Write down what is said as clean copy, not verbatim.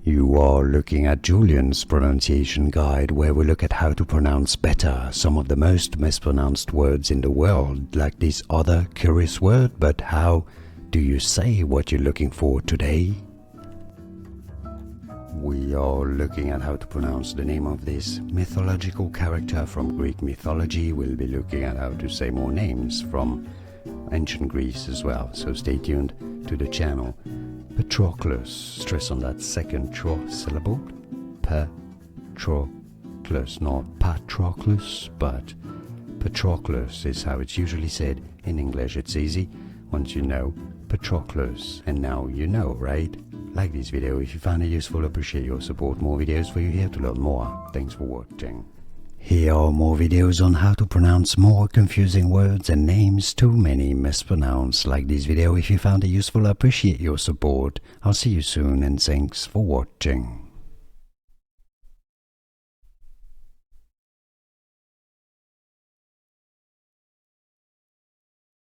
You are looking at Julian's pronunciation guide, where we look at how to pronounce better some of the most mispronounced words in the world, like this other curious word. But how do you say what you're looking for today? We are looking at how to pronounce the name of this mythological character from Greek mythology. We'll be looking at how to say more names from ancient Greece as well, so stay tuned to the channel. Patroclus, stress on that second tro syllable. Patroclus, not Patroclus, but Patroclus is how it's usually said in English. It's easy once you know Patroclus, and now you know, right? Like this video if you found it useful. Appreciate your support. More videos for you here to learn more. Thanks for watching. Here are more videos on how to pronounce more confusing words and names too many mispronounced. Like this video if you found it useful. Appreciate your support. I'll see you soon and thanks for watching.